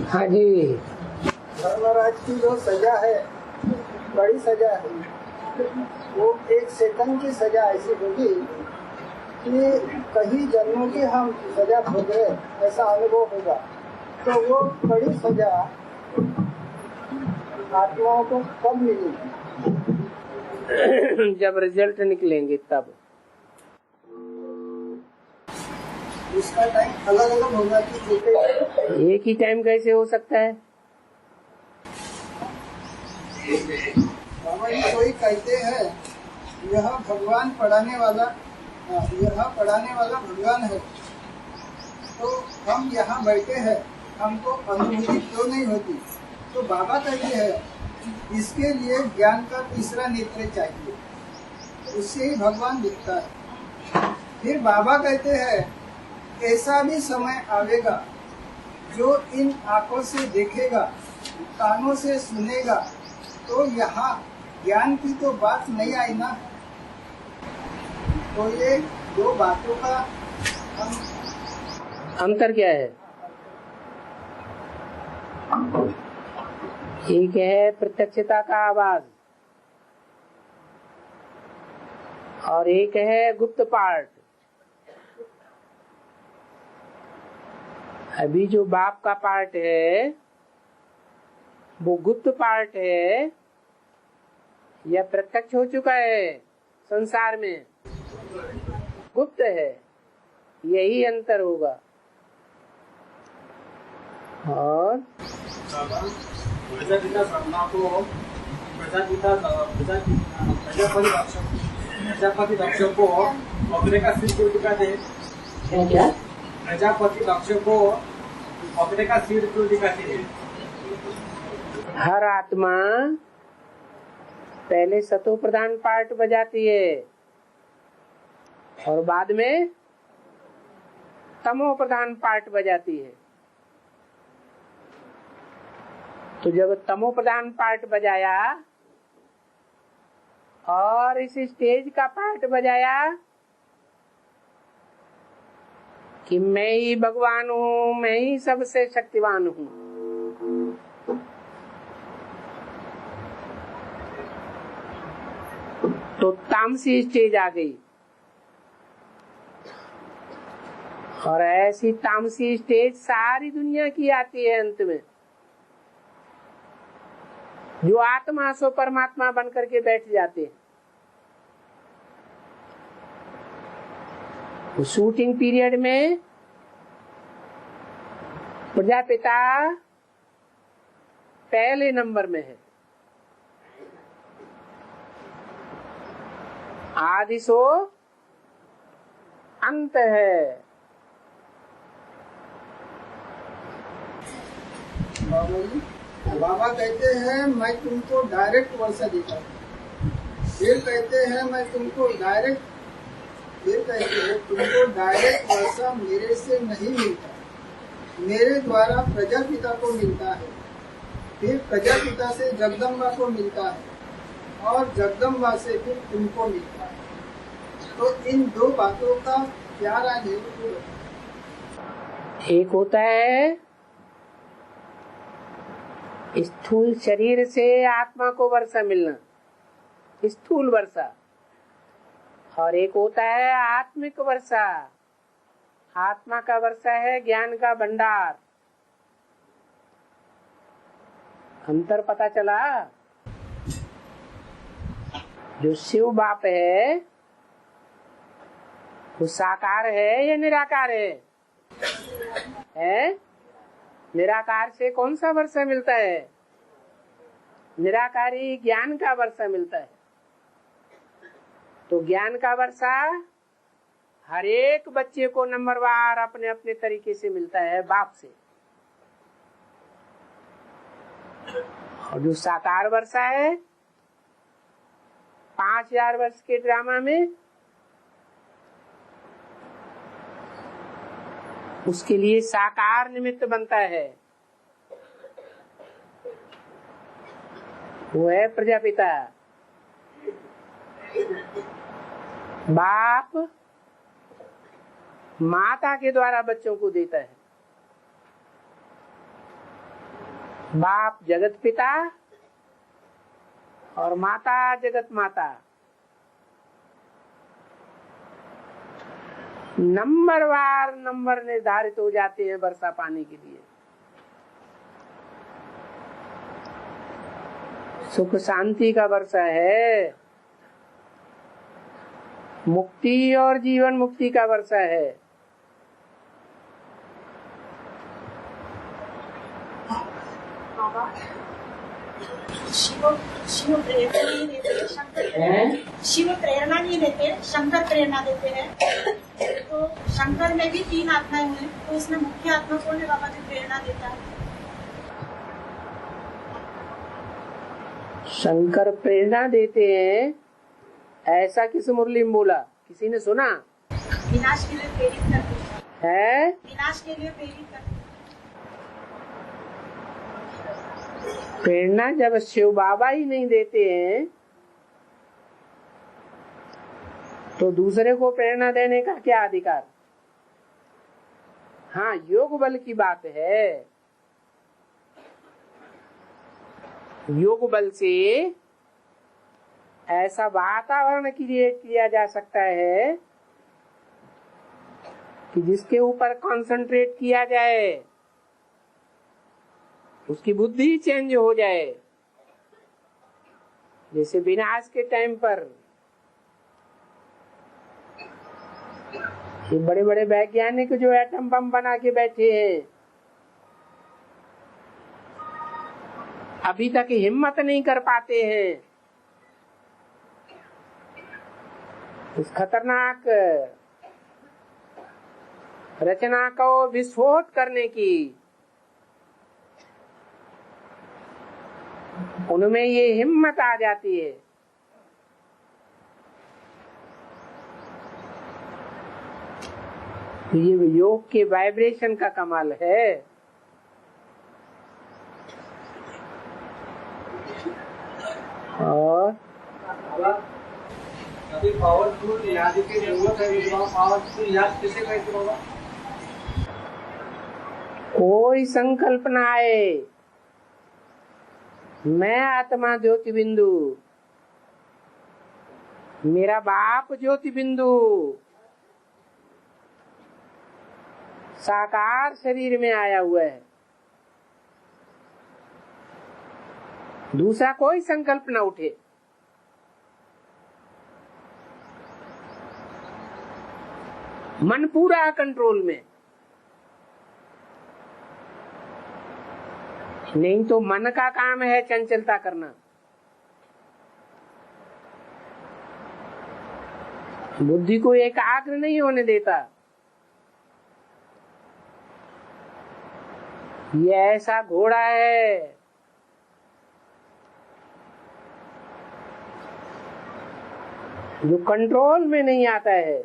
हाँ जी। धर्मराज की जो सजा है, बड़ी सजा है, वो 1 सेकंड की सजा ऐसी होगी कि कई जन्मों की हम सजा भोग रहे, ऐसा अनुभव होगा। तो वो बड़ी सजा आत्माओं को कब मिलेगी? जब रिजल्ट निकलेंगे तब। उसका टाइम अलग अलग होगा कि एक ही टाइम कैसे हो सकता है? बाबा जी कोई कहते हैं यह भगवान पढ़ाने वाला, यह पढ़ाने वाला भगवान है, तो हम यहाँ बैठे हैं, हमको अनुभूति क्यों नहीं होती? तो बाबा कहते हैं इसके लिए ज्ञान का तीसरा नेत्र चाहिए, उससे ही भगवान दिखता है। फिर बाबा कहते हैं ऐसा भी समय आवेगा जो इन आंखों से देखेगा, कानों से सुनेगा, तो यहाँ ज्ञान की तो बात नहीं आई ना। तो ये दो बातों का अंतर क्या है? एक है प्रत्यक्षता का आवाज और एक है गुप्त पार्ट। अभी जो बाप का पार्ट है वो गुप्त पार्ट है या प्रत्यक्ष हो चुका है संसार में? गुप्त है, यही अंतर होगा। और प्रजापति दक्ष को अग्नि का सिर क्यों दिखाते हैं? क्या? प्रजापति दक्ष को अग्नि का सिर क्यों दिखाते हैं? हर आत्मा पहले सतो प्रधान पार्ट बजाती है और बाद में तमो प्रधान पार्ट बजाती है। तो जब तमो प्रधान पार्ट बजाया और इस स्टेज का पार्ट बजाया कि मैं ही भगवान हूँ, मैं ही सबसे शक्तिवान हूँ, तो तामसी स्टेज आ गई। और ऐसी तामसी स्टेज सारी दुनिया की आती है अंत में। जो आत्मा सो परमात्मा बन करके बैठ जाते हैं। शूटिंग पीरियड में प्रजापिता पहले नंबर में है, आदि सो अंत है। बाबा कहते हैं मैं तुमको डायरेक्ट वर्षा देता हूँ, फिर कहते हैं मैं तुमको डायरेक्ट, फिर कहते हैं तुमको डायरेक्ट वर्षा मेरे से नहीं मिलता, मेरे द्वारा प्रजापिता को मिलता है, फिर प्रजापिता से जगदम्बा को मिलता है और जगदम्बा से फिर तुमको मिलता है। तो इन दो बातों का क्या राज है? एक होता है स्थूल शरीर से आत्मा को वर्षा मिलना, स्थूल वर्षा, और एक होता है आत्मिक वर्षा। आत्मा का वर्षा है ज्ञान का भंडार। अंतर पता चला? जो शिव बाप है वो साकार है या निराकार है? निराकार से कौन सा वर्षा मिलता है? निराकारी ज्ञान का वर्षा मिलता है। तो ज्ञान का वर्षा हर एक बच्चे को नंबरवार अपने अपने तरीके से मिलता है बाप से। और जो साकार वर्षा है 5000 वर्ष के ड्रामा में, उसके लिए साकार निमित्त बनता है, वो है प्रजापिता। बाप माता के द्वारा बच्चों को देता है बाप जगत पिता और माता जगत माता। नंबरवार नंबर निर्धारित हो जाते हैं वर्षा पानी के लिए। सुख शांति का वर्षा है, मुक्ति और जीवन मुक्ति का वर्षा है। शिव प्रेरणा नहीं देते, शिव प्रेरणा नहीं देते, शंकर प्रेरणा देते हैं। तो शंकर में भी 3 आत्माएं हुई, तो उसमें मुख्य आत्मा कौन है बाबा जो प्रेरणा देता है? शंकर प्रेरणा देते हैं, ऐसा किस मुरली में बोला? किसी ने सुना? विनाश के लिए प्रेरित करते है, विनाश के लिए प्रेरित करते। प्रेरणा जब शिव बाबा ही नहीं देते हैं तो दूसरे को प्रेरणा देने का क्या अधिकार? हाँ, योग बल की बात है। योग बल से ऐसा वातावरण क्रिएट किया जा सकता है कि जिसके ऊपर कंसंट्रेट किया जाए, उसकी बुद्धि चेंज हो जाए। जैसे विनाश के टाइम पर ये बड़े बड़े वैज्ञानिक जो एटम बम बना के बैठे हैं, अभी तक हिम्मत नहीं कर पाते हैं इस खतरनाक रचना को विस्फोट करने की। उनमें ये हिम्मत आ जाती है। ये योग के वाइब्रेशन का कमाल है। और अभी पावरफुल याद की जरूरत है, पावरफुल याद किसे कहते होगा? कोई संकल्प न आए, मैं आत्मा ज्योति बिंदु, मेरा बाप ज्योति बिंदु साकार शरीर में आया हुआ है। दूसरा कोई संकल्प न उठे। मन पूरा कंट्रोल में, नहीं तो मन का काम है चंचलता करना। बुद्धि को एकाग्र नहीं होने देता। ये ऐसा घोड़ा है जो कंट्रोल में नहीं आता है।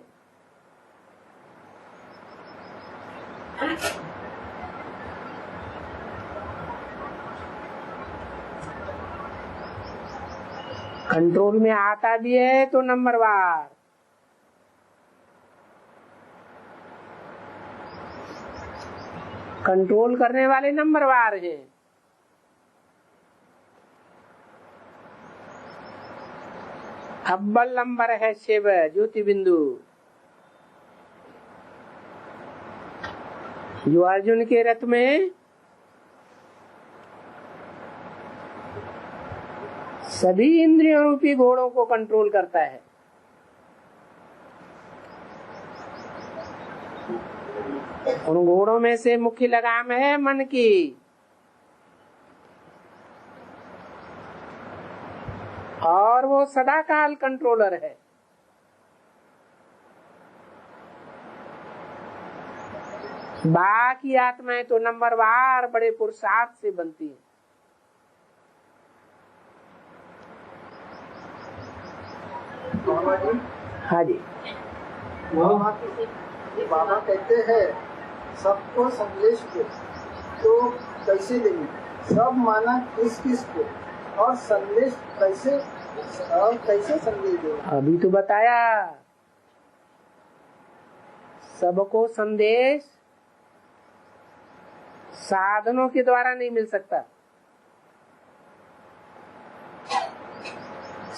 कंट्रोल में आता भी है तो नंबरवार। कंट्रोल करने वाले नंबरवार हैं। अव्वल नंबर है शिव ज्योति बिंदु, जो अर्जुन के रथ में सभी इंद्रियों रूपी घोड़ों को कंट्रोल करता है। उन घोड़ों में से मुख्य लगाम है मन की। और वो सदाकाल कंट्रोलर है। बाकी आत्माएं तो नंबरवार बड़े पुरुषार्थ से बनती है। हाँ जी, बाबा कहते हैं सबको संदेश को तो कैसे देंगे, सब माना किस किस को, और संदेश कैसे संदेश देंगे? अभी तो बताया, सबको संदेश साधनों के द्वारा नहीं मिल सकता।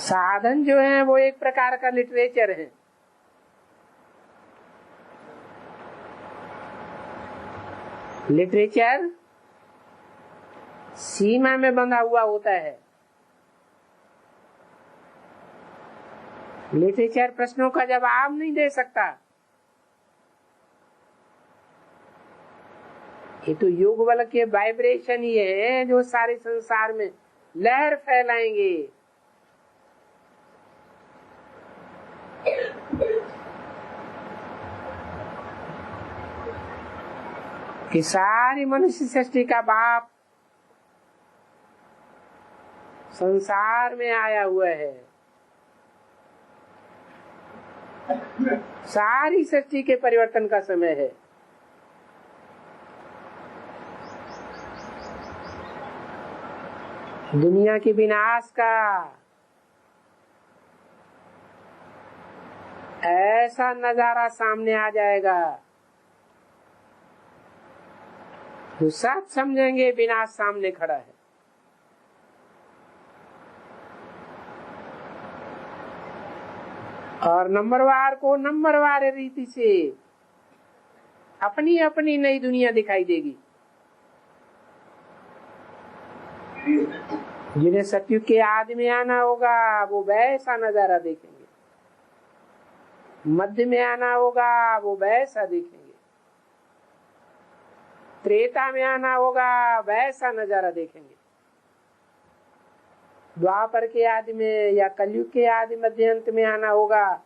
साधन जो है वो एक प्रकार का लिटरेचर है। लिटरेचर सीमा में बंधा हुआ होता है। लिटरेचर प्रश्नों का जवाब नहीं दे सकता। ये तो योग बल के वाइब्रेशन ही है जो सारे संसार में लहर फैलाएंगे। कि सारी मनुष्य सृष्टि का बाप संसार में आया हुआ है। सारी सृष्टि के परिवर्तन का समय है। दुनिया के विनाश का ऐसा नजारा सामने आ जाएगा जो सब समझेंगे विनाश सामने खड़ा है। और नंबरवार को नंबरवार रीति से अपनी अपनी नई दुनिया दिखाई देगी। जिन्हें सतयुग के आदि में आना होगा वो वैसा नजारा देखेंगे, मध्य में आना होगा वो वैसा देखेंगे, त्रेता में आना होगा वैसा नजारा देखेंगे, द्वापर के आदि में या कलयुग के आदि मध्य अंत में आना होगा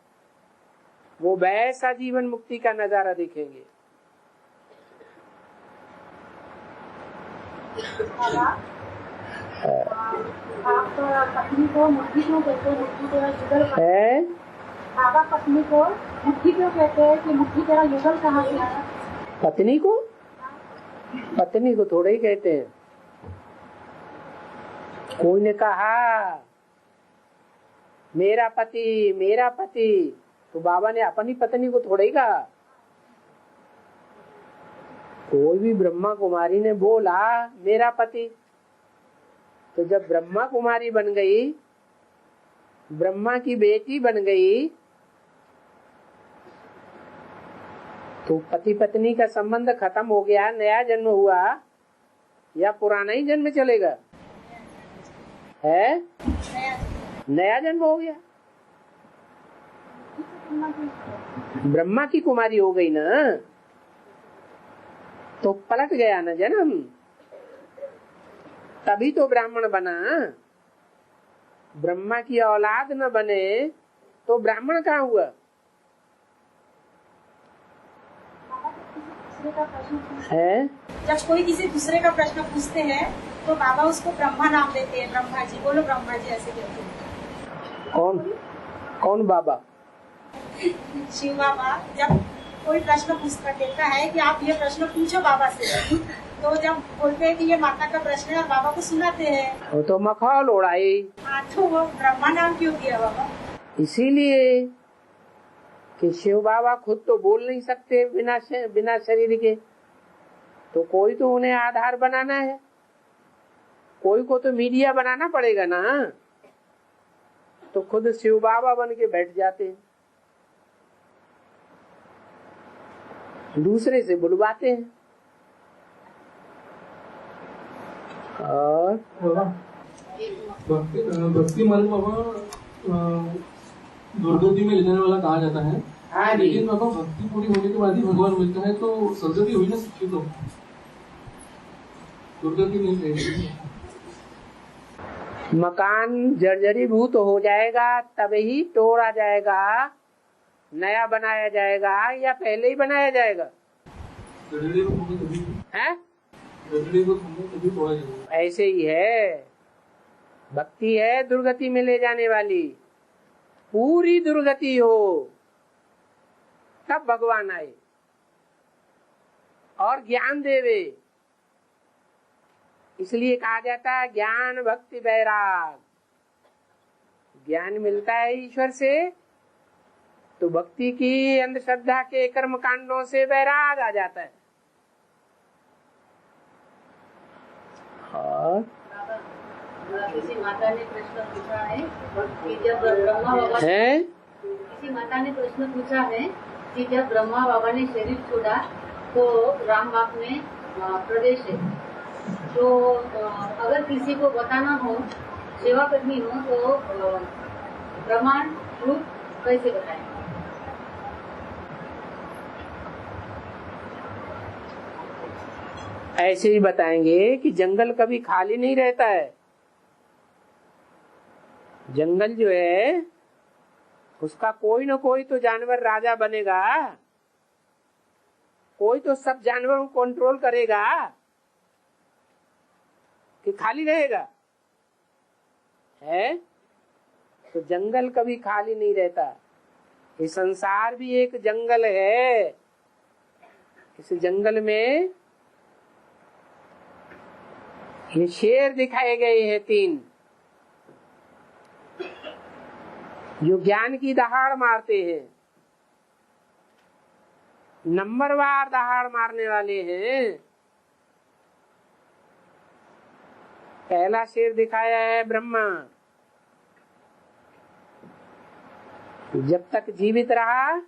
वो वैसा जीवन मुक्ति का नजारा देखेंगे। आप पत्नी को मुट्ठी क्यों कहते हैं? मुट्ठी तेरा युगल है। बाबा पत्नी को मुट्ठी क्यों कहते हैं कि मुट्ठी तेरा युगल कहाँ से आया? पत्नी को थोड़े ही कहते हैं। कोई ने कहा मेरा पति, तो बाबा ने अपनी पत्नी को थोड़े ही कहा। कोई भी ब्रह्मा कुमारी ने बोला मेरा पति, तो जब ब्रह्मा कुमारी बन गई, ब्रह्मा की बेटी बन गई, तो पति पत्नी का संबंध खत्म हो गया, नया जन्म हुआ या पुराना ही जन्म चलेगा? है नया जन्म हो गया। ब्रह्मा की कुमारी हो गई ना, तो पलट गया ना जन्म, तभी तो ब्राह्मण बना। ब्रह्मा की औलाद न बने तो ब्राह्मण कहाँ हुआ? है जब कोई किसी दूसरे का प्रश्न पूछते हैं तो बाबा उसको ब्रह्मा नाम देते हैं। ब्रह्मा जी, बोलो ब्रह्मा जी, ऐसे कहते हैं। कौन बाबा? शिव बाबा। जब कोई प्रश्न पूछता कहता है कि आप ये प्रश्न पूछो बाबा से, तो जब बोलते हैं कि ये माता का प्रश्न है और बाबा को सुनाते हैं, वो तो मखौल उड़ाई। तो वो ब्रह्मा नाम क्यों दिया बाबा? इसीलिए कि शिव बाबा खुद तो बोल नहीं सकते बिना शरीर के, तो कोई तो उन्हें आधार बनाना है, कोई को तो मीडिया बनाना पड़ेगा ना। तो खुद शिव बाबा बन के बैठ जाते हैं, दूसरे से बुलवाते हैं। और भक्ति मार्ग बाबा दुर्गति में ले जाने वाला कहा जाता है। हाँ, लेकिन बाबा भक्ति पूरी होने के बाद ही भगवान मिलता है, तो सदगति हुई ना सच्ची, तो दुर्गति नहीं रहेगी। मकान जर्जरीभूत हो जाएगा तभी तोड़ा जाएगा, नया बनाया जाएगा या पहले ही बनाया जाएगा? है ऐसे ही है। भक्ति है दुर्गति में ले जाने वाली। पूरी दुर्गति हो तब भगवान आए और ज्ञान देवे। इसलिए कहा जाता है ज्ञान भक्ति वैराग। ज्ञान मिलता है ईश्वर से, तो भक्ति की अंधश्रद्धा के कर्म कांडों से वैराग आ जाता है। किसी माता ने प्रश्न पूछा है कि जब ब्रह्मा बाबा है किसी माता ने प्रश्न पूछा है कि जब ब्रह्मा बाबा ने शरीर छोड़ा तो राम बाप में प्रवेश है, तो अगर किसी को बताना हो, सेवा करनी हो, तो प्रमाण प्रूफ कैसे बताएं? ऐसे ही बताएंगे कि जंगल कभी खाली नहीं रहता है। जंगल जो है उसका कोई ना कोई तो जानवर राजा बनेगा, कोई तो सब जानवरों को कंट्रोल करेगा कि खाली रहेगा है। तो जंगल कभी खाली नहीं रहता। ये संसार भी एक जंगल है। इस जंगल में ये शेर दिखाए गए हैं 3, जो ज्ञान की दहाड़ मारते हैं, नंबरवार दहाड़ मारने वाले हैं। पहला शेर दिखाया है ब्रह्मा, जब तक जीवित रहा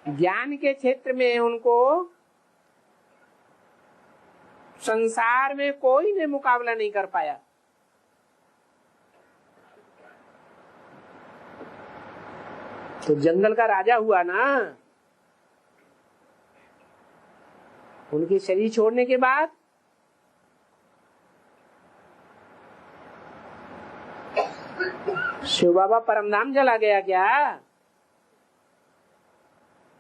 ज्ञान के क्षेत्र में उनको संसार में कोई ने मुकाबला नहीं कर पाया। तो जंगल का राजा हुआ ना। उनके शरीर छोड़ने के बाद शिव बाबा परमधाम चला गया क्या?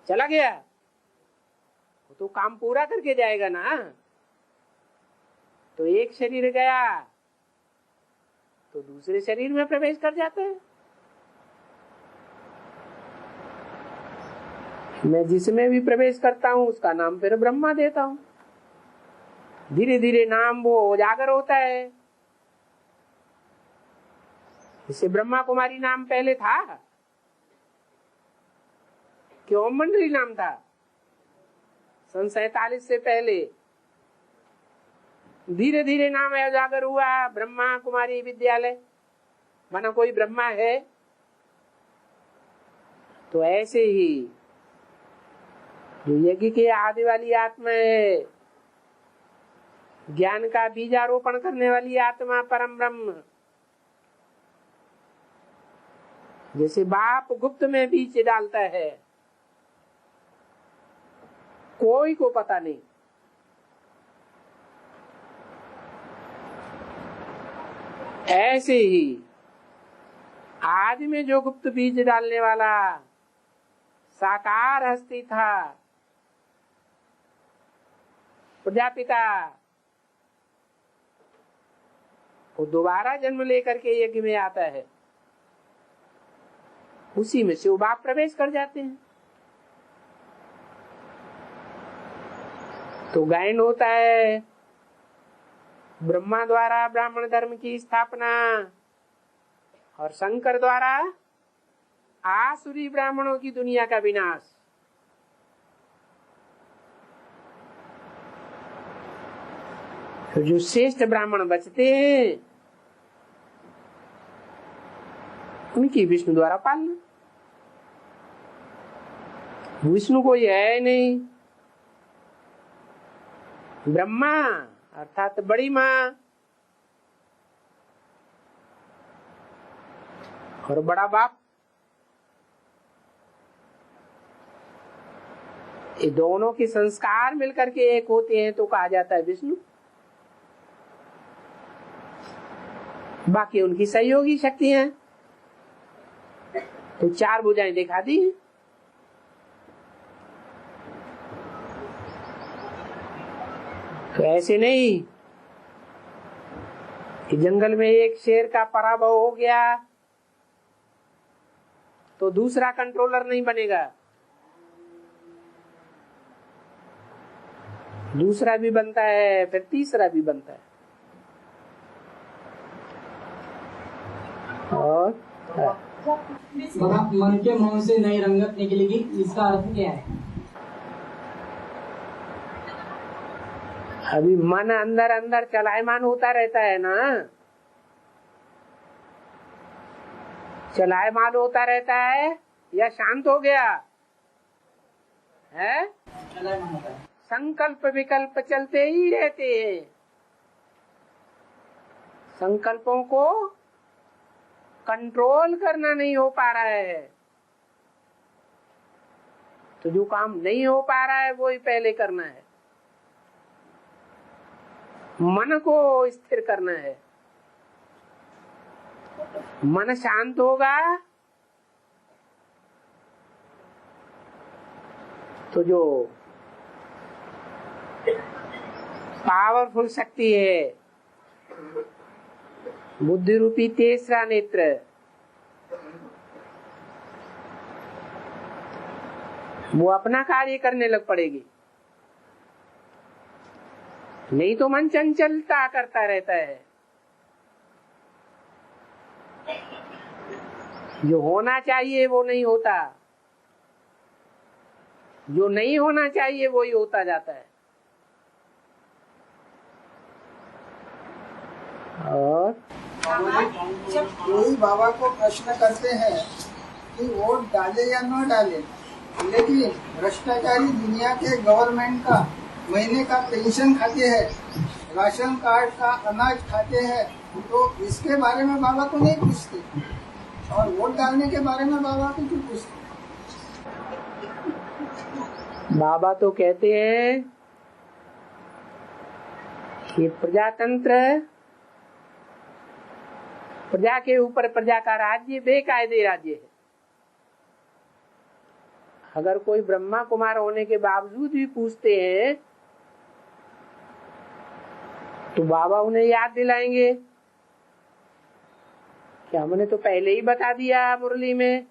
चला गया, वो तो काम पूरा करके जाएगा ना। तो एक शरीर गया तो दूसरे शरीर में प्रवेश कर जाते हैं। मैं जिसमें भी प्रवेश करता हूँ उसका नाम फिर ब्रह्मा देता हूँ। धीरे धीरे नाम वो उजागर होता है। इससे ब्रह्मा कुमारी नाम पहले था कि ओम मंडली नाम था? सन 47 से पहले धीरे धीरे नाम उजागर हुआ। ब्रह्मा कुमारी विद्यालय माना कोई ब्रह्मा है। तो ऐसे ही जो यज्ञ के आदि वाली आत्मा है, ज्ञान का बीजारोपण करने वाली आत्मा परम ब्रह्म, जैसे बाप गुप्त में बीज डालता है, कोई को पता नहीं। ऐसे ही आज में जो गुप्त बीज डालने वाला साकार हस्ती था, प्रजापिता, वो दोबारा जन्म लेकर के यज्ञ में आता है। उसी में शिव बाप प्रवेश कर जाते हैं। तो गायन होता है ब्रह्मा द्वारा ब्राह्मण धर्म की स्थापना और शंकर द्वारा आसुरी ब्राह्मणों की दुनिया का विनाश। तो जो श्रेष्ठ ब्राह्मण बचते हैं उनकी विष्णु द्वारा पालना। विष्णु कोई है नहीं, ब्रह्मा अर्थात बड़ी माँ और बड़ा बाप, ये दोनों के संस्कार मिलकर के एक होते हैं तो कहा जाता है विष्णु। बाकी उनकी सहयोगी शक्ति है। तो 4 भुजाएं दिखा दी। तो ऐसे नहीं कि जंगल में एक शेर का पराभव हो गया तो दूसरा कंट्रोलर नहीं बनेगा, दूसरा भी बनता है, फिर तीसरा भी बनता है। और मन के मोह से नई रंगत निकलेगी, इसका अर्थ क्या है? अभी मन अंदर अंदर चलायमान होता रहता है ना, चलायमान होता रहता है या शांत हो गया है? संकल्प विकल्प चलते ही रहते हैं। संकल्पों को कंट्रोल करना नहीं हो पा रहा है, तो जो काम नहीं हो पा रहा है वो ही पहले करना है। मन को स्थिर करना है। मन शांत होगा तो जो पावरफुल शक्ति है, बुद्धि रूपी तीसरा नेत्र, वो अपना कार्य करने लग पड़ेगी। नहीं तो मन चंचलता करता रहता है। जो होना चाहिए वो नहीं होता, जो नहीं होना चाहिए वो ही होता जाता है। और जब कोई बाबा को प्रश्न करते हैं कि वोट डाले या न डाले, लेकिन भ्रष्टाचारी दुनिया के गवर्नमेंट का महीने का पेंशन खाते हैं, राशन कार्ड का अनाज खाते हैं, तो इसके बारे में बाबा को नहीं पूछते, और वोट डालने के बारे में बाबा को क्यों पूछते? बाबा तो कहते हैं कि प्रजातंत्र, प्रजा के ऊपर प्रजा का राज्य बेकायदे राज्य है। अगर कोई ब्रह्मा कुमार होने के बावजूद भी पूछते हैं तो बाबा उन्हें याद दिलाएंगे कि हमने तो पहले ही बता दिया मुरली में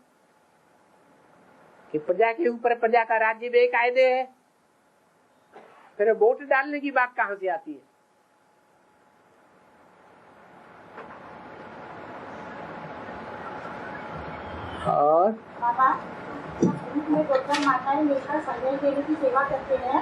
कि प्रजा के ऊपर प्रजा का राज्य बेकायदे है। फिर वोट डालने की बात कहां से आती है? और बाबा ग्रुप में दो-चार माताएं मिलकर संदेश देने की सेवा करते हैं।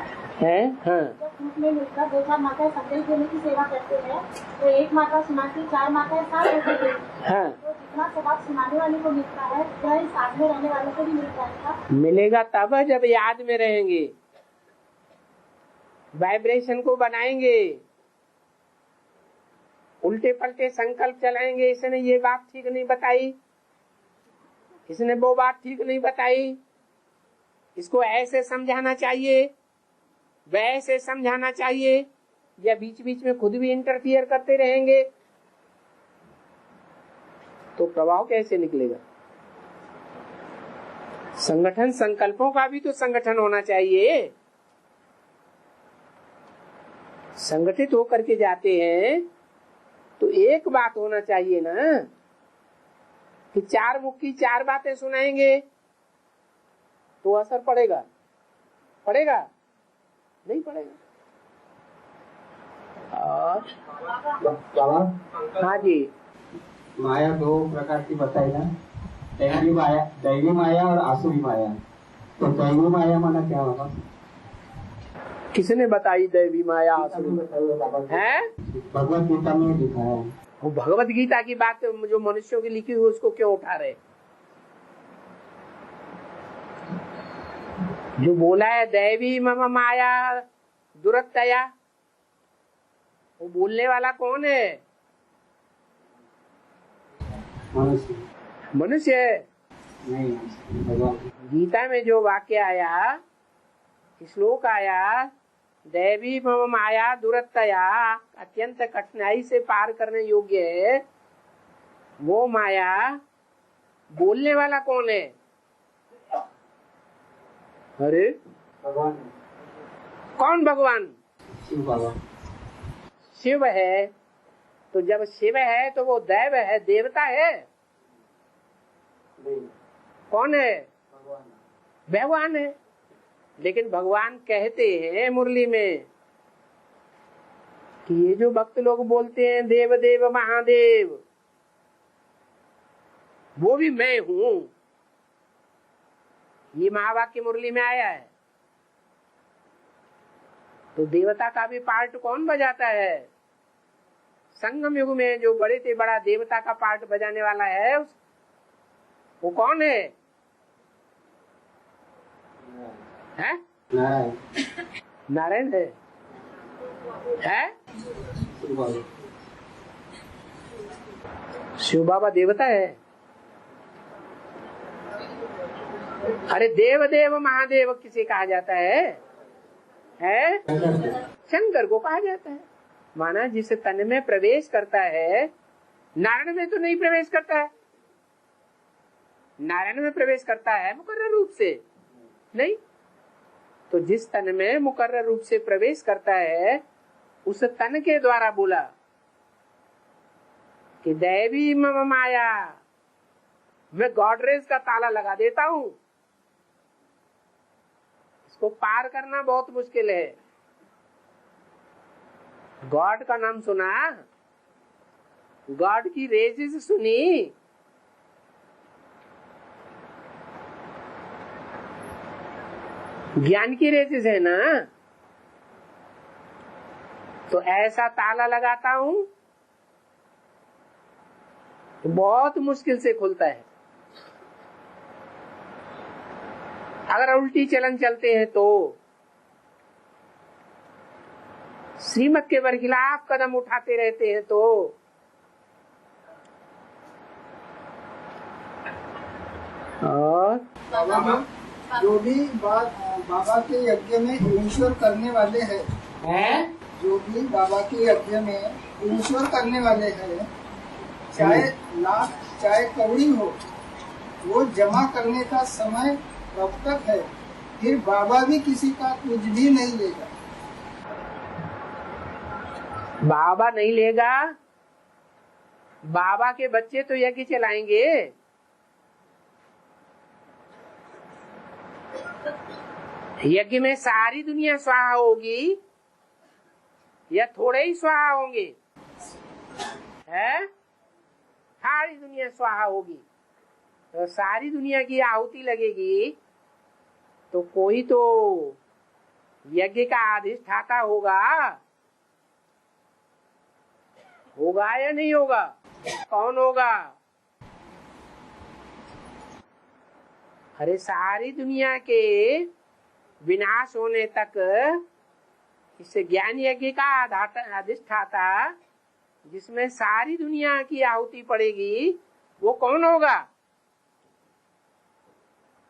हाँ। जब ग्रुप में मिलकर दो-चार माताएं संदेश देने की सेवा करते हैं तो एक माता सुनाती, चार माताएं साथ होती हैं। हाँ। तो जितना स्वभाव सुनाने वाले को मिलता है वह साथ में रहने वालों को भी मिल जाएगा। मिलेगा तब जब याद में रहेंगे, वाइब्रेशन को बनाएंगे, उल्टे पलटे संकल्प चलाएंगे। इसने ये बात ठीक नहीं बताई, इसने वो बात ठीक नहीं बताई, इसको ऐसे समझाना चाहिए, वैसे समझाना चाहिए, या बीच बीच में खुद भी इंटरफियर करते रहेंगे तो प्रभाव कैसे निकलेगा? संगठन, संकल्पों का भी तो संगठन होना चाहिए। संगठित होकर के जाते हैं तो एक बात होना चाहिए ना कि चार मुख की चार बातें सुनाएंगे तो असर पड़ेगा? पड़ेगा? नहीं पड़ेगा। और हाँ जी, माया दो प्रकार की बताई ना, दैवी माया और आसुरी माया। तो दैवी माया माना क्या होगा? किसने बताई दैवी माया आसुरी है? भगवत गीता में लिखा है। वो भगवत गीता की बात जो मनुष्यों की लिखी हुई उसको क्यों उठा रहे? जो बोला है दैवी मम माया दुरत्तया, वो बोलने वाला कौन है? मनुष्य। मनुष्य नहीं, भगवान। गीता में जो वाक्य आया, श्लोक आया, दैवी मम माया दुरत्तया, अत्यंत कठिनाई से पार करने योग्य है, वो माया बोलने वाला कौन है? अरे भगवान। कौन भगवान? शिव भगवान। शिव है। तो जब शिव है तो वो दैव है, देवता है? नहीं। कौन है? भगवान। भगवान है। लेकिन भगवान कहते हैं मुरली में कि ये जो भक्त लोग बोलते हैं देव देव महादेव, वो भी मैं हूं। ये महावाक्य मुरली में आया है। तो देवता का भी पार्ट कौन बजाता है? संगम युग में जो बड़े से बड़ा देवता का पार्ट बजाने वाला है वो कौन है? हैं? नारायण है? शिव बाबा देवता है? अरे देव देव महादेव किसे कहा जाता है? शंकर को कहा जाता है। माना जिस तन में प्रवेश करता है, नारायण में तो नहीं प्रवेश करता है। नारायण में प्रवेश करता है मुकर्रर रूप से नहीं, तो जिस तन में मुकर्रर रूप से प्रवेश करता है उस तन के द्वारा बोला कि दैवी मम माया, मैं गॉडरेज का ताला लगा देता हूं। इसको पार करना बहुत मुश्किल है। गॉड का नाम सुना, गॉड की रेजेस सुनी, ज्ञान की रेजेस है ना, तो ऐसा ताला लगाता हूं तो बहुत मुश्किल से खुलता है। अगर उल्टी चलन चलते हैं तो, श्रीमत के बरखिलाफ कदम उठाते रहते हैं तो, और जो भी बाबा के यज्ञ में ईश्वर करने वाले हैं, जो भी बाबा के यज्ञ में ईश्वर करने वाले हैं, चाहे लाख चाहे करोड़ी हो, वो जमा करने का समय कब तक है? फिर बाबा भी किसी का कुछ भी नहीं लेगा। बाबा नहीं लेगा। बाबा के बच्चे तो यज्ञ चलाएंगे। यज्ञ में सारी दुनिया स्वाहा होगी या थोड़े ही स्वाहा होंगे? है, सारी दुनिया स्वाहा होगी। तो सारी दुनिया की आहुति लगेगी तो कोई तो यज्ञ का अधिष्ठाता होगा या नहीं होगा? कौन होगा? अरे सारी दुनिया के विनाश होने तक इस ज्ञान यज्ञ का अधिष्ठाता, जिसमें सारी दुनिया की आहुति पड़ेगी, वो कौन होगा?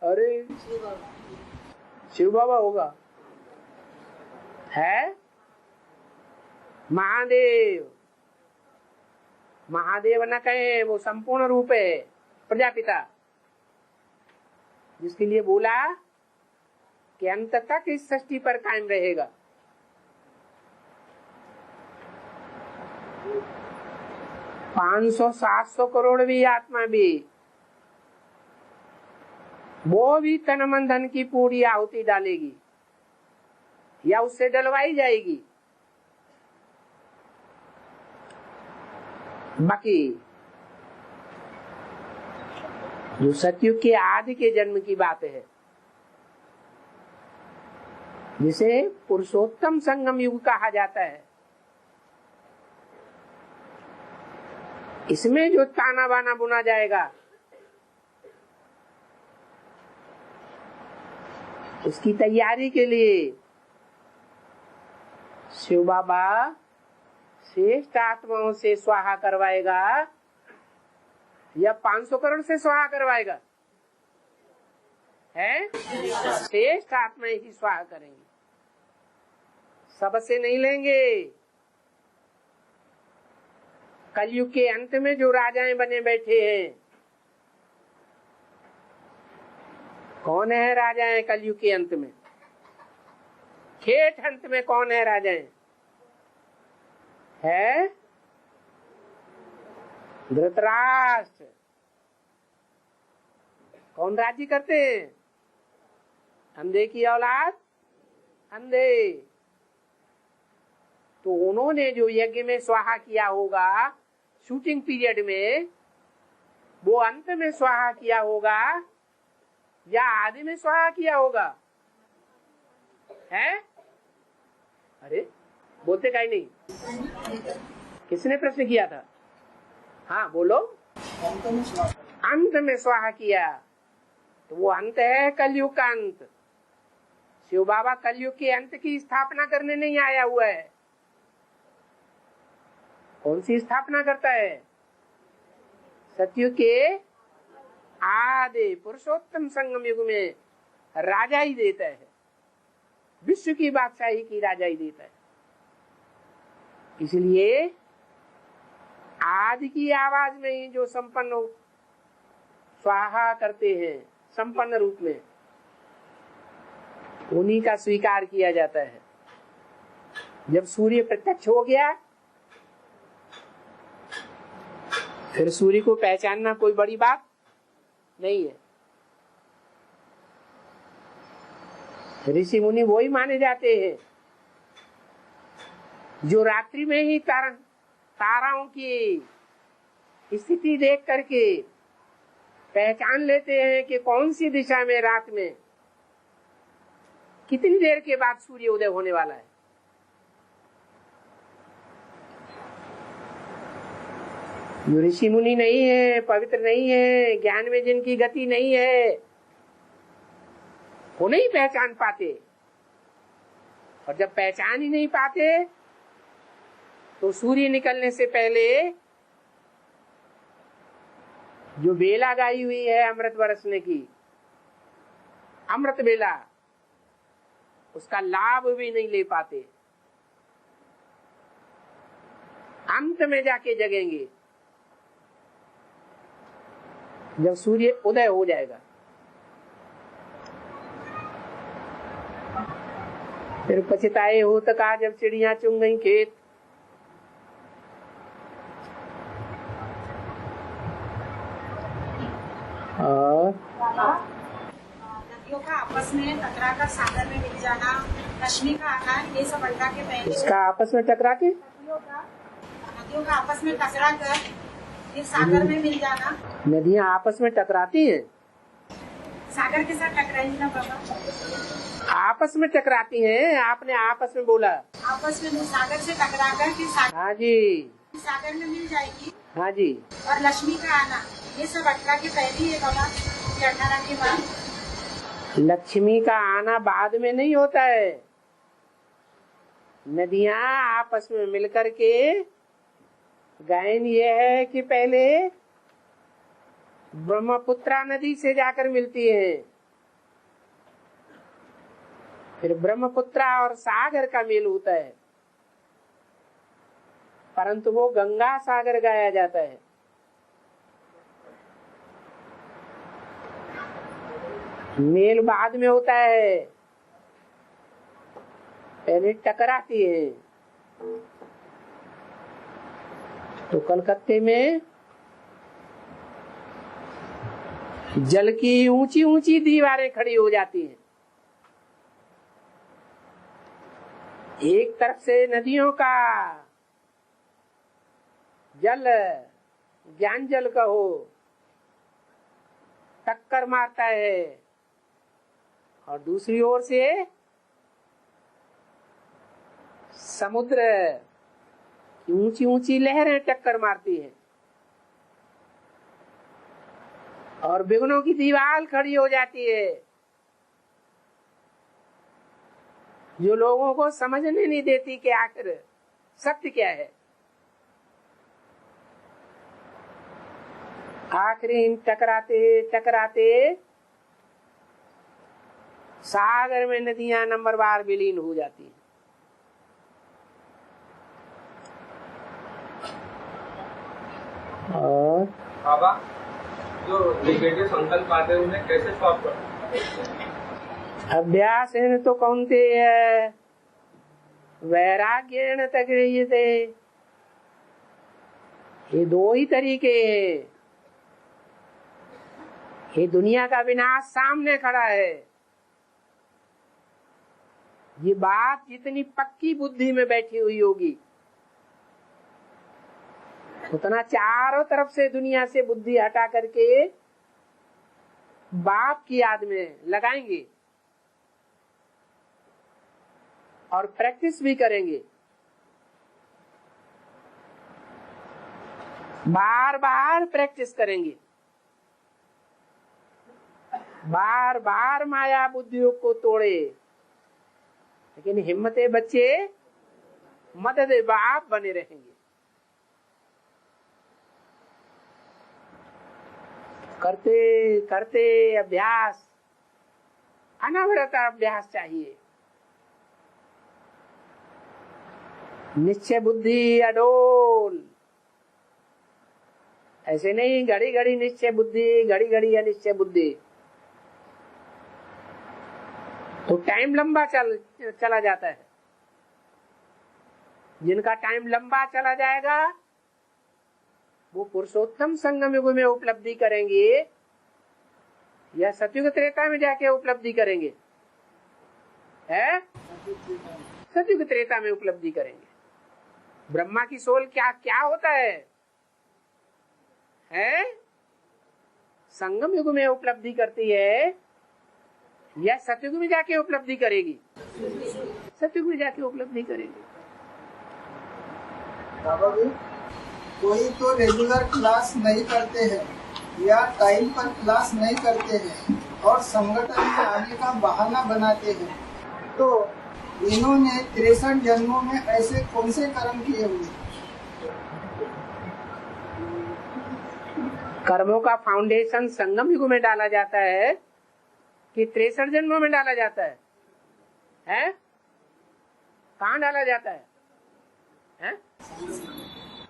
अरे शिव बाबा होगा। है महादेव। महादेव न कहे, वो संपूर्ण रूप है, प्रजापिता, जिसके लिए बोला कि अंत तक इस सृष्टि पर कायम रहेगा। पांच 500-700 करोड़ भी आत्मा भी, वो भी तन मन धन की पूरी आहुति डालेगी या उससे डलवाई जाएगी। बाकी जो सतयुग के आदि के जन्म की बात है, जिसे पुरुषोत्तम संगम युग कहा जाता है, इसमें जो ताना बाना बुना जाएगा, उसकी तैयारी के लिए शिव बाबा श्रेष्ठ आत्माओं से स्वाहा करवाएगा या 500 करोड़ से स्वाहा करवाएगा? है, श्रेष्ठ आत्माएं ही स्वाहा करेंगे, सबसे नहीं लेंगे। कलयुग के अंत में जो राजाएं बने बैठे हैं, कौन है राजाएं कलयुग के अंत में? खेत अंत में कौन है राजाएं? है धृतराष्ट्र। कौन राज्य करते हैं? अंधे की औलाद, अंधे। तो उन्होंने जो यज्ञ में स्वाहा किया होगा शूटिंग पीरियड में, वो अंत में स्वाहा किया होगा या आदि में स्वाहा किया होगा? है अरे बोलते काहे नहीं? किसने प्रश्न किया था? हाँ बोलो। अंत में स्वाहा। अंत में स्वाहा किया, तो वो अंत है कलयुग का अंत। शिव बाबा कलयुग के अंत की स्थापना करने नहीं आया हुआ है। कौन सी स्थापना करता है? सतयुग के आदि पुरुषोत्तम संगम युग में राजा ही देता है, विश्व की बादशाही की राजा ही देता है। इसलिए आदि की आवाज में ही जो संपन्न स्वाहा करते हैं संपन्न रूप में, उन्हीं का स्वीकार किया जाता है। जब सूर्य प्रत्यक्ष हो गया, फिर सूर्य को पहचानना कोई बड़ी बात नहीं है। ऋषि मुनि वही माने जाते हैं जो रात्रि में ही ताराओं की स्थिति देख करके पहचान लेते हैं कि कौन सी दिशा में रात में कितनी देर के बाद सूर्य उदय होने वाला है। जो ऋषि मुनि नहीं है, पवित्र नहीं है, ज्ञान में जिनकी गति नहीं है, वो नहीं पहचान पाते। और जब पहचान ही नहीं पाते तो सूर्य निकलने से पहले जो बेला गाई हुई है अमृत बरसने की, अमृत बेला, उसका लाभ भी नहीं ले पाते। अंत में जाके जगेंगे जब सूर्य उदय हो जाएगा। फिर पछताए हो तो कहा जब चिड़िया चुन गई खेत। नदियों का आपस में टकरा कर सागर में मिल जाना, रश्मि का आना, ये सब अल्लाह के पहले। इसका आपस में टकरा के, नदियों का आपस में टकरा कर फिर सागर में मिल जाना। नदियाँ आपस में टकराती हैं, सागर के साथ टकराएंगी ना बाबा? आपस में टकराती हैं। आपने आपस में बोला, आपस में सागर से टकरा कर फिर हाँ जी, सागर में मिल जाएगी। हाँ जी। और लक्ष्मी का आना, ये सब 18 के पहले है बाबा, ये 18 के बाद। लक्ष्मी का आना बाद में नहीं होता है। नदियाँ आपस में मिलकर के, गायन ये है कि पहले ब्रह्मपुत्रा नदी से जाकर मिलती है, फिर ब्रह्मपुत्रा और सागर का मेल होता है, परंतु वो गंगा सागर गाया जाता है। मेल बाद में होता है, पहले टकराती है। तो कलकत्ते में जल की ऊंची ऊंची दीवारें खड़ी हो जाती हैं। एक तरफ से नदियों का जल, ज्ञान जल का हो, टक्कर मारता है, और दूसरी ओर से समुद्र की ऊंची ऊंची लहरें टक्कर मारती हैं और विघ्नों की दीवार खड़ी हो जाती है, जो लोगों को समझने नहीं देती कि आखिर सत्य क्या है। आखिरी टकराते टकराते सागर में नदियां नंबरवार विलीन हो जाती हैं। और बाबा जो नेगेटिव संकल्प आते हैं उन्हें कैसे स्टॉप करते? अभ्यास है तो कौनते है, वैराग्य न तगड़ियते, ये दो ही तरीके हैं। ये दुनिया का विनाश सामने खड़ा है। ये बात जितनी पक्की बुद्धि में बैठी हुई होगी, उतना चारों तरफ से दुनिया से बुद्धि हटा करके बाप की याद में लगाएंगे और प्रैक्टिस भी करेंगे, बार बार प्रैक्टिस करेंगे, बार बार माया बुद्धियों को तोड़े। लेकिन हिम्मते बच्चे मदद बाप बने रहेंगे। करते करते अभ्यास, अनवरत अभ्यास चाहिए। निश्चय बुद्धि अडोल, ऐसे नहीं घड़ी घड़ी निश्चय बुद्धि, घड़ी घड़ी अनिश्चय बुद्धि, तो टाइम लंबा चला जाता है। जिनका टाइम लंबा चला जाएगा वो पुरुषोत्तम संगम युग में उपलब्धि करेंगे या सतयुग त्रेता में जाके उपलब्धि करेंगे? है सतयुग त्रेता में उपलब्धि करेंगे। ब्रह्मा की सोल क्या क्या होता है? संगम युग में उपलब्धि करती है या सतयुग में जाके उपलब्धि करेगी? सतयुग में जाके उपलब्धि करेगी। बाबा जी, कोई तो रेगुलर क्लास नहीं करते हैं या टाइम पर क्लास नहीं करते हैं और संगठन में आने का बहाना बनाते हैं, तो इन्होंने 63 जन्मों में ऐसे कौन से कर्म किए हुए? कर्मों का फाउंडेशन संगम युग में डाला जाता है कि 63 जन्मों में डाला जाता है? कहाँ डाला जाता है?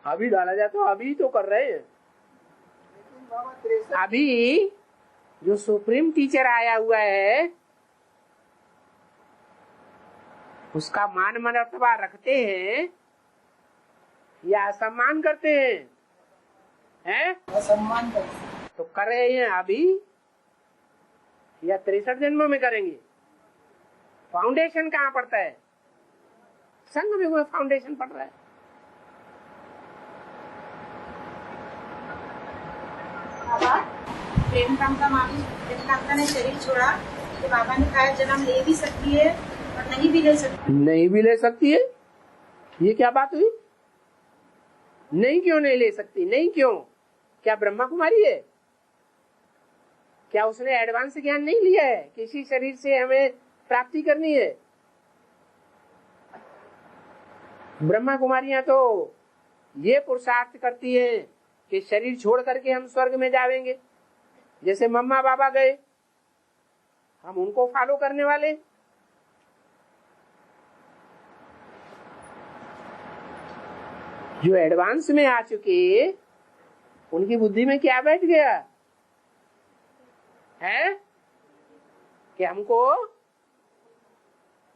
अभी डाला जाता है, अभी तो कर रहे हैं। अभी जो सुप्रीम टीचर आया हुआ है उसका मान मर्तबा रखते हैं या असम्मान करते हैं? असम्मान करते हैं। तो कर रहे हैं अभी या 63 जन्मों में करेंगे? फाउंडेशन कहाँ पड़ता है? संगम युग में फाउंडेशन पड़ रहा है। प्रेम कामता ने शरीर छोड़ा तो बाबा ने कहा जन्म ले भी सकती है और नहीं भी ले सकती। नहीं भी ले सकती है? ये क्या बात हुई? नहीं क्यों नहीं ले सकती? नहीं क्यों? क्या ब्रह्मा कुमारी है? क्या उसने एडवांस ज्ञान नहीं लिया है? किसी शरीर से हमें प्राप्ति करनी है? ब्रह्मा कुमारियां तो ये पुरुषार्थ करती है कि शरीर छोड़ करके हम स्वर्ग में जाएंगे। जैसे मम्मा बाबा गए, हम उनको फॉलो करने वाले। जो एडवांस में आ चुके उनकी बुद्धि में क्या बैठ गया है कि हमको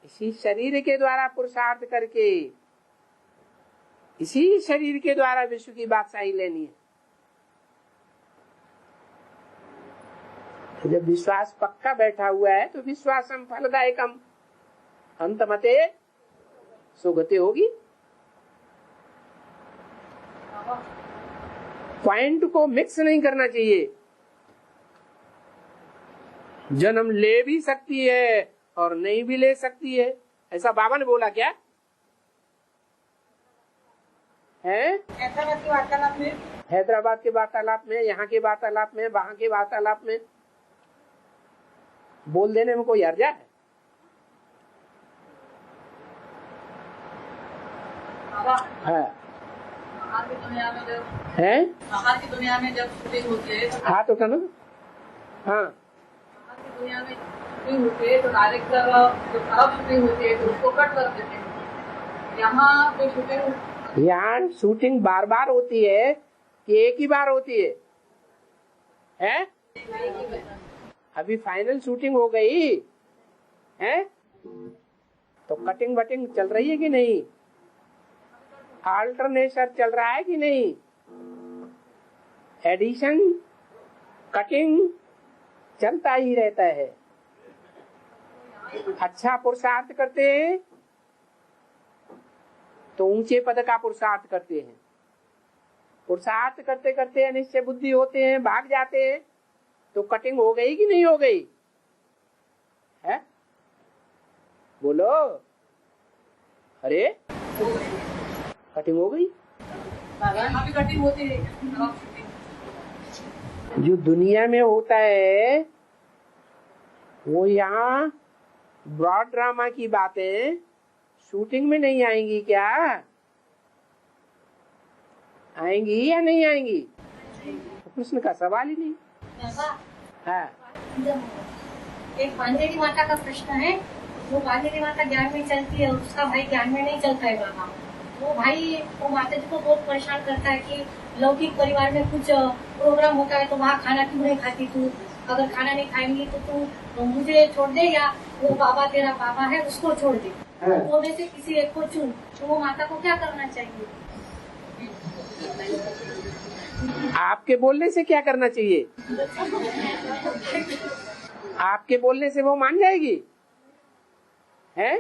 इसी शरीर के द्वारा पुरुषार्थ करके इसी शरीर के द्वारा विश्व की बादशाही लेनी है। तो जब विश्वास पक्का बैठा हुआ है तो विश्वासम फलदायकम अंतमते सुगति होगी। पॉइंट को मिक्स नहीं करना चाहिए। जन्म ले भी सकती है और नहीं भी ले सकती है, ऐसा बाबा ने बोला क्या है? हैदराबाद के वार्तालाप में, यहाँ के वार्तालाप में, वहां के वार्तालाप में बोल देने में कोई हर्जा है? बाहर की दुनिया में जब बाहर की दुनिया में जब शूटिंग होती है तो हाथ उठाना। हाँ, बाहर की दुनिया में शूटिंग होती है तो डायरेक्टर जो खराब शूटिंग होती है तो उसको कट कर देते हैं। यहाँ पे शूटिंग, यहाँ शूटिंग बार बार होती है कि एक ही बार होती है? अभी फाइनल शूटिंग हो गई है तो कटिंग वटिंग चल रही है कि नहीं? अल्टरनेशन चल रहा है कि नहीं? एडिशन कटिंग चलता ही रहता है। अच्छा पुरुषार्थ करते हैं तो ऊंचे पद का पुरुषार्थ करते हैं। पुरुषार्थ करते करते अनिश्चय बुद्धि होते हैं, भाग जाते हैं, तो कटिंग हो गई कि नहीं हो गई है? बोलो। अरे कटिंग हो गई। अभी कटिंग होती है। जो दुनिया में होता है वो यहाँ ब्रॉड ड्रामा की बातें शूटिंग में नहीं आएंगी क्या? आएंगी या नहीं आएंगी? तो प्रश्न का सवाल ही नहीं। हाँ, एक बांधेरी माता का प्रश्न है। वो बांधेरी माता ज्ञान में चलती है, उसका भाई ज्ञान में नहीं चलता है बाबा। वो भाई वो माता जी को बहुत परेशान करता है कि लौकिक परिवार में कुछ प्रोग्राम होता है तो वहाँ खाना क्यों नहीं खाती तू? अगर खाना नहीं खाएंगी तो तू तो मुझे छोड़ दे, या वो बाबा तेरा बाबा है उसको छोड़ दे। वो में से किसी एक को चुन। तो वो माता को क्या करना चाहिए? आपके बोलने से क्या करना चाहिए? आपके बोलने से वो मान जाएगी? है?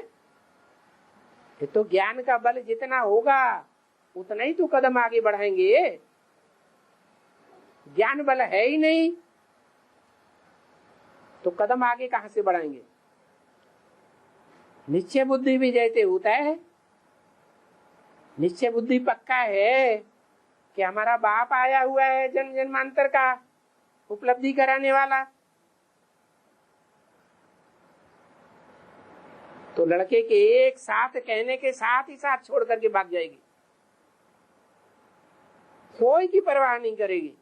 ये तो ज्ञान का बल जितना होगा उतना ही तो कदम आगे बढ़ाएंगे। ज्ञान बल है ही नहीं तो कदम आगे कहां से बढ़ाएंगे? निश्चय बुद्धि भी जैसे होता है, निश्चय बुद्धि पक्का है कि हमारा बाप आया हुआ है जन्म जन्मांतर का उपलब्धि कराने वाला, तो लड़के के एक साथ कहने के साथ ही साथ छोड़ करके भाग जाएगी, कोई की परवाह नहीं करेगी।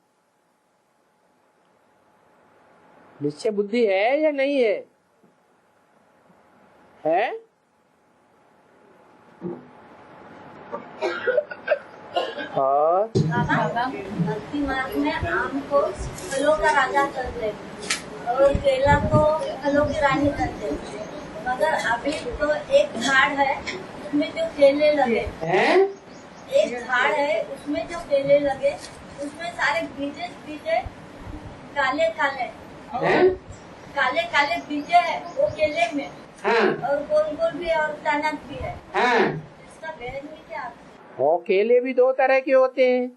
निश्चय बुद्धि है या नहीं है? है? और भक्ति मार्ग में आम को फलों का राजा करते और केला को फलों की रानी करते, मगर अभी तो एक झाड़ है उसमें जो केले लगे, एक झाड़ है उसमें जो केले लगे उसमें सारे बीजे बीजे काले काले काले काले बीजे है वो केले में। हाँ। और गोल गोल भी और टनक भी है। हाँ। इसका भेद नहीं क्या? और केले भी दो तरह के होते हैं,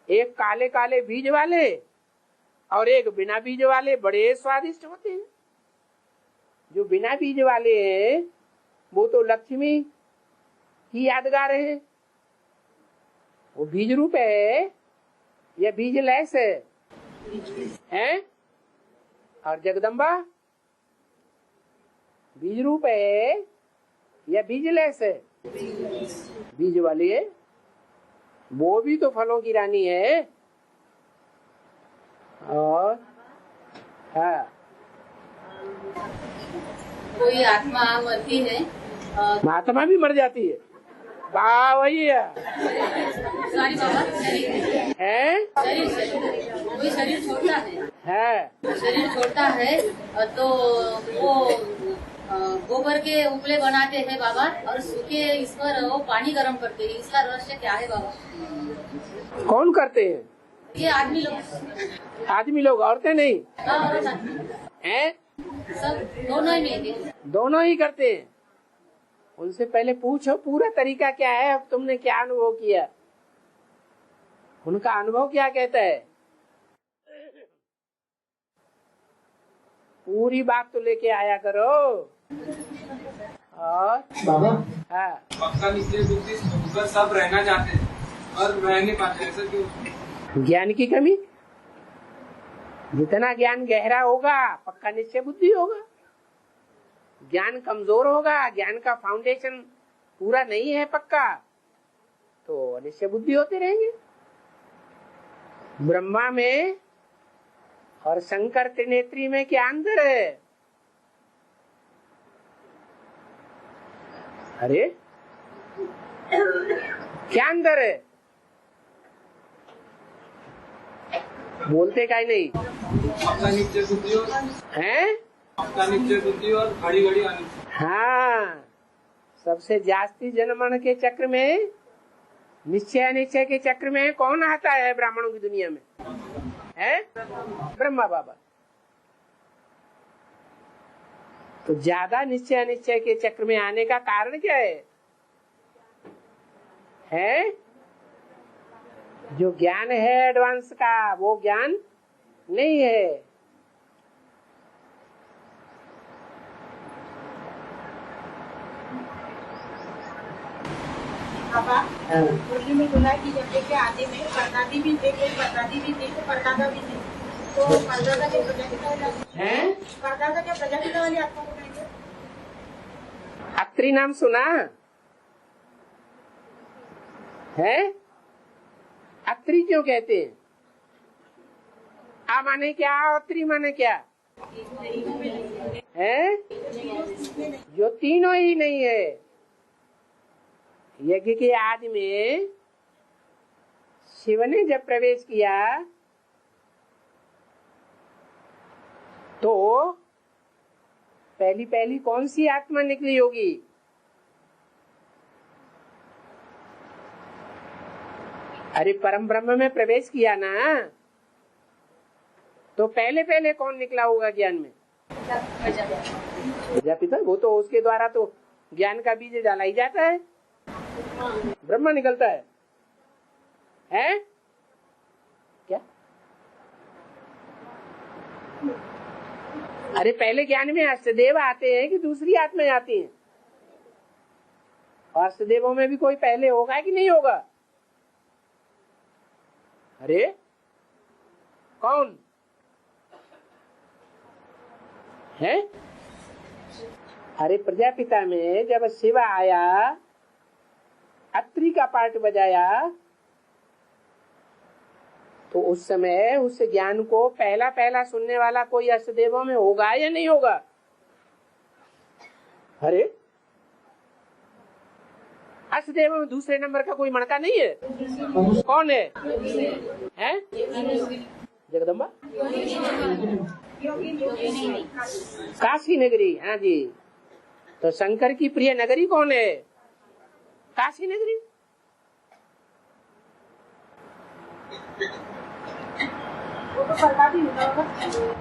एक काले काले बीज वाले और एक बिना बीज वाले। बड़े स्वादिष्ट होते हैं। जो बिना बीज वाले हैं वो तो लक्ष्मी की यादगार है, वो बीज रूप है या बीज लैस है? और जगदम्बा बीज रूप है या बीज लैस है? बीज वाली है, वो भी तो फलों की रानी है। और हाँ, कोई आत्मा मरती है, महात्मा भी मर जाती है। वाह भैया सॉरी बाबा, है कोई शरीर छोड़ता है, शरीर छोड़ता है तो वो गोबर के उपले बनाते हैं बाबा, और सूखे इस पर वो पानी गर्म करते हैं। इसका रहस्य क्या है बाबा? कौन करते हैं? ये आदमी लोग। आदमी लोग, औरतें नहीं हैं? सब दोनों ही में दोनों ही करते हैं। उनसे पहले पूछो पूरा तरीका क्या है, अब तुमने क्या अनुभव किया, उनका अनुभव क्या कहता है। पूरी बात तो लेके आया करो। और बाबा हाँ, पक्का निश्चय बुद्धि होकर सब रहना चाहते हैं और रह नहीं पाते, ऐसा क्यों? ज्ञान की कमी। जितना ज्ञान गहरा होगा पक्का निश्चय बुद्धि होगा। ज्ञान कमजोर होगा, ज्ञान का फाउंडेशन पूरा नहीं है पक्का, तो अनिश्चय बुद्धि होते रहेंगे। ब्रह्मा में और शंकर त्रिनेत्री में क्या अंतर है? अरे क्या अंतर है? बोलते काहे नहीं? अपना निश्चय बुद्धि और हैं? अपना निश्चय बुद्धि और घड़ी घड़ी अनिश्चय। हाँ, सबसे जास्ती जनमन के चक्र में, निश्चय अनिश्चय के चक्र में कौन आता है ब्राह्मणों की दुनिया में? है ब्रह्मा बाबा। तो ज्यादा निश्चय अनिश्चय के चक्र में आने का कारण क्या है? है जो ज्ञान है एडवांस का, वो ज्ञान नहीं है। मुरली में बोला कि जब देखे आदि में परदादी भी थे, कोई परदादी भी थी तो परदादा भी थे, तो परदादा के प्रजापिता वाली परदादा के प्रजापिता वाली आत्मा को कहेंगे। अत्रि नाम सुना है? अत्रि क्यों कहते हैं? आ माने क्या, अत्रि माने क्या है? जो तीनों ही नहीं है। यज्ञ के आदि में शिव ने जब प्रवेश किया तो पहली पहली कौन सी आत्मा निकली होगी? अरे परम ब्रह्म में प्रवेश किया ना, तो पहले पहले कौन निकला होगा ज्ञान में? प्रजापिता। वो तो उसके द्वारा तो ज्ञान का बीज डाला ही जाता है, ब्रह्मा निकलता है क्या? अरे पहले ज्ञान में अष्टदेव आते हैं कि दूसरी आत्माएं आती हैं? अष्टदेवों में भी कोई पहले होगा कि नहीं होगा? अरे कौन है? अरे प्रजापिता में जब शिव आया, अत्रि का पार्ट बजाया, तो उस समय उस ज्ञान को पहला पहला सुनने वाला कोई अष्टदेवों में होगा या नहीं होगा? अरे अष्टदेवों में दूसरे नंबर का कोई मणका नहीं है? कौन है? जगदम्बा, काशी नगरी। हाँ जी, तो शंकर की प्रिय नगरी कौन है? काशी नगरी।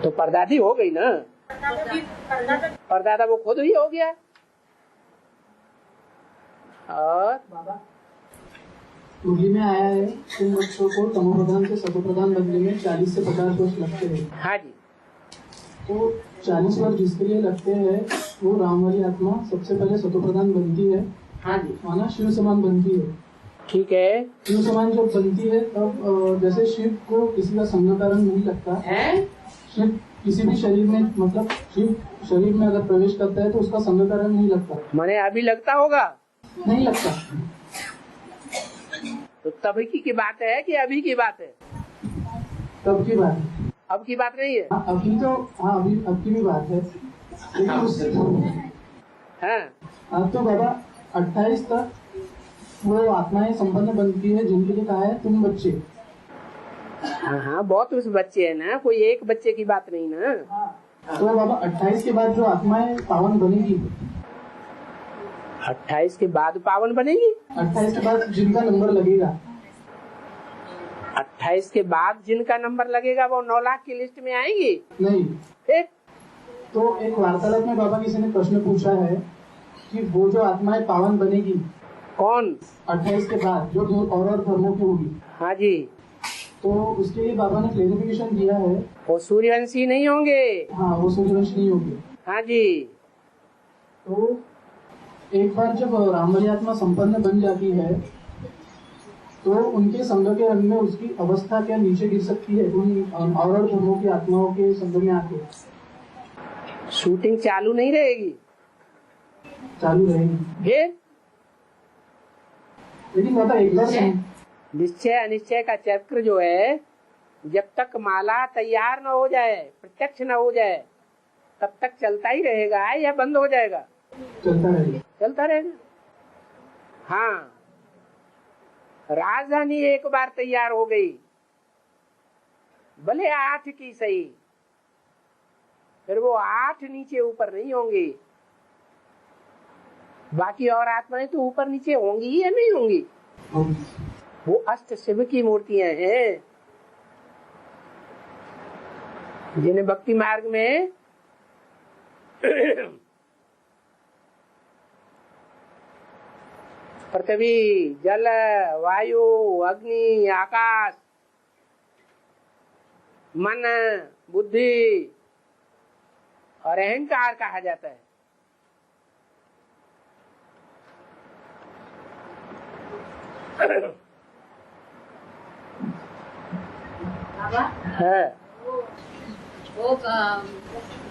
तो परदादी हो गई ना, परदादा वो खुद ही हो गया। और बाबा मुरली में आया है, उन बच्चों को तमोप्रधान से सतोप्रधान बनने में 40 से 50 वर्ष लगते हैं। हाँ जी, तो 40 वर्ष जिसके लिए लगते हैं वो राम वाली आत्मा सबसे पहले सतोप्रधान बनती है। हाँ जी, माना शिव समान बनती है। ठीक है। शिव समान जब बनती है तब जैसे शिव को किसी का संग कारण नहीं लगता है। शिव किसी भी शरीर में, मतलब शिव शरीर में अगर प्रवेश करता है तो उसका संग कारण नहीं लगता। माने अभी लगता होगा? नहीं लगता। तो तभी की बात है कि अभी की बात है? तब की बात है, अब की बात नहीं है। अभी तो हाँ, अभी अब की भी बात है, लेकिन उससे अब तो बाबा 28 तक वो आत्माएं संपन्न बनती है जिनके लिए कहा है तुम बच्चे। हाँ, बहुत उस बच्चे है ना, कोई एक बच्चे की बात नहीं ना। तो बाबा 28 के बाद जो आत्माएं पावन बनेगी, 28 के बाद पावन बनेगी? 28 के बाद जिनका नंबर लगेगा, 28 के बाद जिनका नंबर लगेगा वो 9 लाख की लिस्ट में आएंगी? नहीं। फिर तो एक वार्तालाप में बाबा किसी ने प्रश्न पूछा है कि वो जो आत्माएं पावन बनेगी कौन? 28 के बाद जो और धर्मों की होगी। हाँ जी, तो उसके लिए बाबा ने क्लेरिफिकेशन दिया है, वो सूर्यवंशी नहीं होंगे। हाँ, वो सूर्यवंशी नहीं होंगे। हाँ जी। तो एक बार जब रामवाली आत्मा संपन्न बन जाती है तो उनके संग के रंग में उसकी अवस्था क्या नीचे गिर सकती है उन और धर्मों की आत्माओं के संग में आके? शूटिंग चालू नहीं रहेगी? चालू रहेगी। लेकिन बाबा एक बार निश्चय अनिश्चय का चक्र जो है, जब तक माला तैयार न हो जाए, प्रत्यक्ष न हो जाए, तब तक चलता ही रहेगा या बंद हो जाएगा? चलता रहेगा। चलता रहेगा। हाँ, राजधानी एक बार तैयार हो गई, भले 8 की सही, फिर वो 8 नीचे ऊपर नहीं होंगी। बाकी और आत्माएं तो ऊपर नीचे होंगी या नहीं होंगी? वो अष्ट शिव की मूर्तियां हैं, जिन्हें भक्ति मार्ग में पृथ्वी, जल, वायु, अग्नि, आकाश, मन, बुद्धि और अहंकार कहा जाता है। बाबा है। वो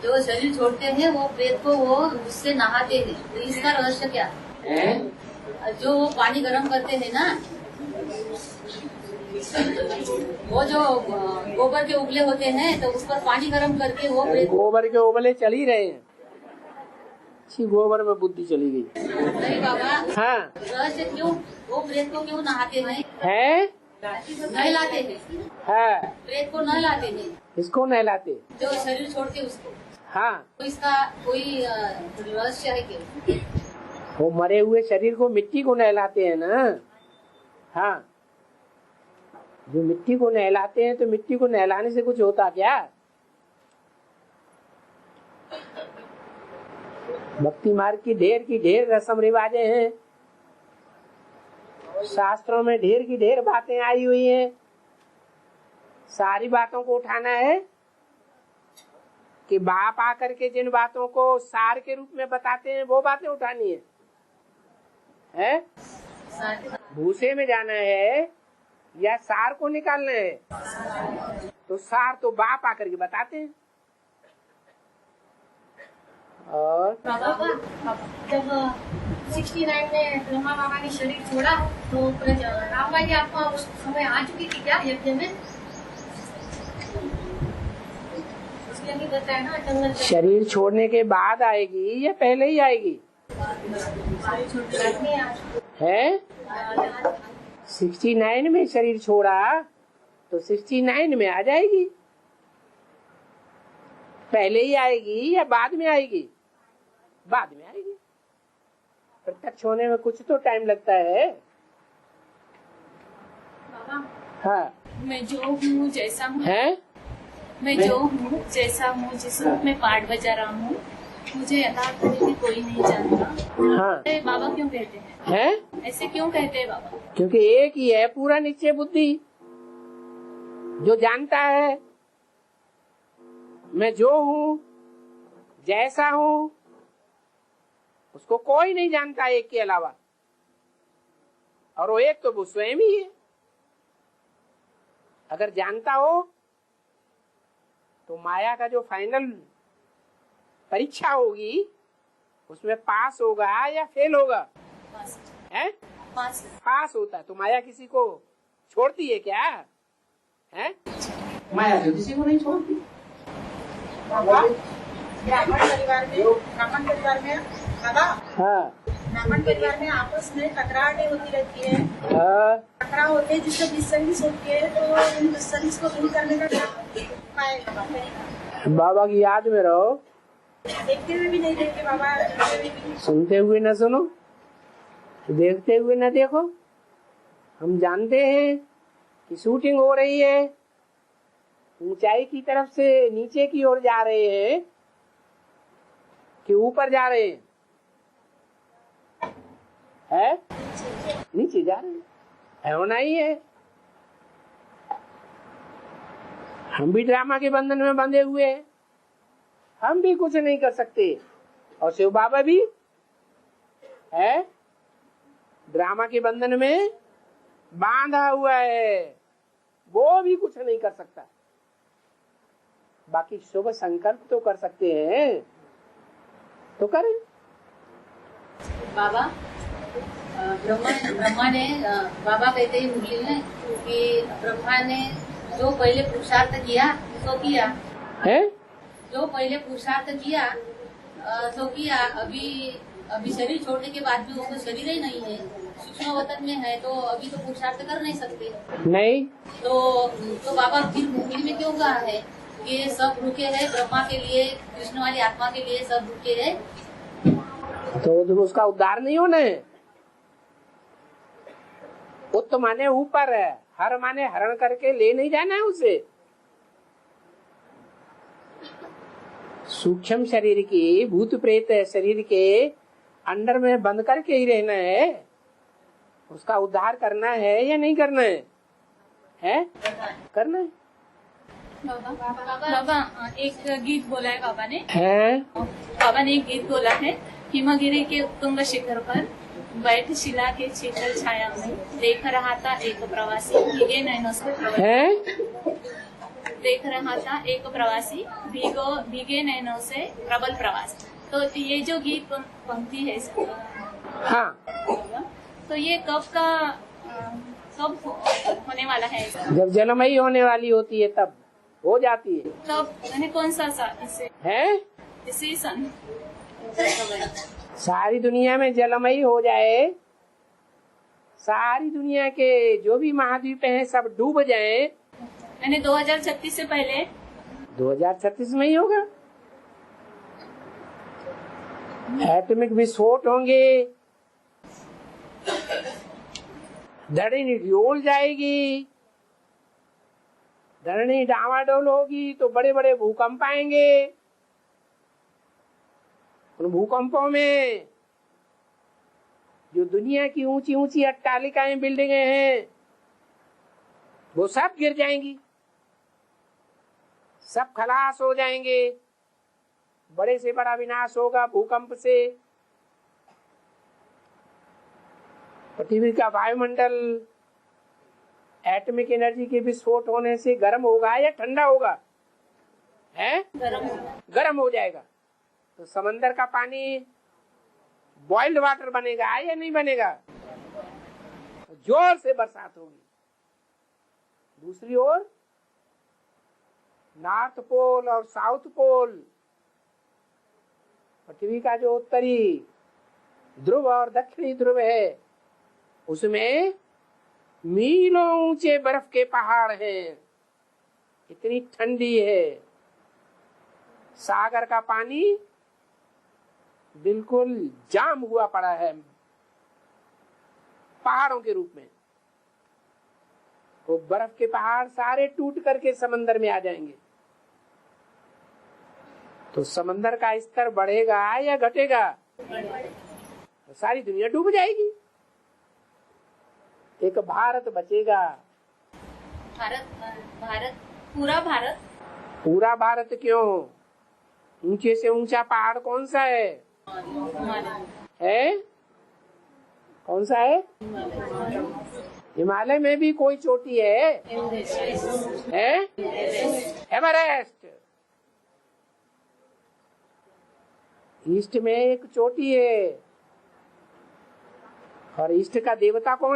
जो शरीर छोड़ते हैं वो प्रेत को वो उससे नहाते हैं, तो इसका रहस्य क्या है? जो वो पानी गर्म करते हैं ना, वो जो गोबर के उबले होते हैं तो उस पर पानी गर्म करके वो प्रेत। गोबर के उबले चल ही रहे हैं, अच्छी गोबर में बुद्धि चली गई। नहीं बाबा, हाँ, रहस्य क्यों वो प्रेत को क्यों नहाते हैं? है नहलाते हैं, है। प्रेत को नहलाते हैं, इसको नहलाते, जो शरीर छोड़ते उसको। हाँ। तो इसका कोई रहस्य है क्या? वो मरे हुए शरीर को मिट्टी को नहलाते हैं ना। हाँ, जो मिट्टी को नहलाते हैं, तो मिट्टी को नहलाने से कुछ होता क्या? भक्ति मार्ग की ढेर रस्म रिवाजें हैं, शास्त्रों में ढेर की ढेर बातें आई हुई हैं। सारी बातों को उठाना है कि बाप आकर के जिन बातों को सार के रूप में बताते हैं वो बातें उठानी है? भूसे में जाना है या सार को निकालना है? तो सार तो बाप आकर के बताते हैं। और जब 69 में ब्रह्मा बाबा ने शरीर छोड़ा तो राम भाई की आत्मा उस समय आ चुकी थी क्या यज्ञ में? उसके लिए बताया ना जंगल। शरीर छोड़ने के बाद आएगी या पहले ही आएगी? है 69 में शरीर छोड़ा तो 69 में आ जाएगी। पहले ही आएगी या बाद में आएगी? बाद में आएगी। प्रत्यक्ष होने में कुछ तो टाइम लगता है। हाँ, मैं जो हूँ जैसा हूँ, है? मैं जो हूँ जैसा हूँ, जिस रूप में पाठ बजा रहा हूँ, मुझे यथार्थ में कोई नहीं जानता। हाँ, बाबा क्यों कहते हैं? है? ऐसे क्यों कहते हैं बाबा? क्योंकि एक ही है पूरा निश्चय बुद्धि, जो जानता है मैं जो हूँ जैसा हूँ, उसको कोई नहीं जानता एक के अलावा। और वो एक तो वो स्वयं ही है। अगर जानता हो तो माया का जो फाइनल परीक्षा होगी उसमें पास होगा या फेल होगा? है? पास होता। तो माया किसी को छोड़ती है क्या? है? माया तो किसी को नहीं छोड़ती। ब्राह्मण परिवार में आपस में टकराव होती रहती है। टकराव होते हैं जिससे डिस्टर्बेंस होती है, तो इन डिस्टर्बेंस को दूर करने का उपाय बाबा की याद में रहो। देखते हुए भी नहीं देखते बाबा, सुनते हुए न सुनो, देखते हुए न देखो। हम जानते हैं कि शूटिंग हो रही है, ऊंचाई की तरफ से नीचे की ओर जा रहे हैं कि ऊपर जा रहे हैं? है? नीचे जा रहे हैं। होना ही है। हम भी ड्रामा के बंधन में बंधे हुए हैं, हम भी कुछ नहीं कर सकते। और शिव बाबा भी है, ड्रामा के बंधन में बांधा हुआ है, वो भी कुछ नहीं कर सकता। बाकी शुभ संकल्प तो कर सकते हैं, तो करें। बाबा ब्रह्मा ने, बाबा कहते हैं मुरली में कि ब्रह्मा ने जो पहले पुरुषार्थ किया तो किया है, जो पहले पुरुषार्थ किया तो किया। अभी शरीर छोड़ने के बाद भी उसका शरीर ही नहीं है, सूक्ष्म वतन में है, तो अभी तो पुरुषार्थ कर नहीं सकते। नहीं तो बाबा फिर मुरली में क्यों कहा है कि सब रुके हैं ब्रह्मा के लिए, कृष्ण वाली आत्मा के लिए सब रुके हैं? तो उसका उद्धार नहीं होना है। उत्त माने ऊपर है, हर माने हरण करके ले नहीं जाना है उसे। सूक्ष्म शरीर की, भूत प्रेत शरीर के अंडर में बंद करके ही रहना है। उसका उद्धार करना है या नहीं करना है? है? करना है। बाबा एक गीत बोला है बाबा ने। है? बाबा ने एक गीत बोला है, हिमगिरी के उत्तुंग शिखर पर बैठ शिला के शीतल छाया में देख रहा था एक प्रवासी भीगे नैनों से देख रहा था एक प्रवासी भीगे नैनों से प्रबल प्रवास। तो ये जो गीत पंक्ति है हाँ, तो ये कब होने वाला है? जब जलमयी होने वाली होती है तब हो जाती है। तब मैंने कौन सा इसे है इसी सन सारी दुनिया में जलमयी हो जाए, सारी दुनिया के जो भी महाद्वीप हैं सब डूब जाएं। मैंने 2036 से पहले 2036 में ही होगा। एटॉमिक विस्फोट होंगे, धरणी डोल जाएगी, धरणी डामाडोल होगी तो बड़े बड़े भूकंप आएंगे। उन भूकंपों में जो दुनिया की ऊंची ऊंची अट्टालिकाएं बिल्डिंगें हैं वो सब गिर जाएंगी, सब खलास हो जाएंगे। बड़े से बड़ा विनाश होगा भूकंप से। पृथ्वी का वायुमंडल एटॉमिक एनर्जी के विस्फोट होने से गर्म होगा या ठंडा होगा? है गर्म हो जाएगा। तो समंदर का पानी बॉइल्ड वाटर बनेगा या नहीं बनेगा? जोर से बरसात होगी। दूसरी ओर नॉर्थ पोल और साउथ पोल, पृथ्वी का जो उत्तरी ध्रुव और दक्षिणी ध्रुव है, उसमें मीलों ऊंचे बर्फ के पहाड़ हैं। इतनी ठंडी है, सागर का पानी बिल्कुल जाम हुआ पड़ा है पहाड़ों के रूप में। वो बर्फ के पहाड़ सारे टूट करके समंदर में आ जाएंगे। तो समंदर का स्तर बढ़ेगा या घटेगा? तो सारी दुनिया डूब जाएगी, एक भारत बचेगा। भारत पूरा भारत क्यों? ऊंचे से ऊंचा पहाड़ कौन सा है? कौन सा है? हिमालय में भी कोई चोटी है? एवरेस्ट। ईस्ट में एक चोटी है, और ईस्ट का देवता कौन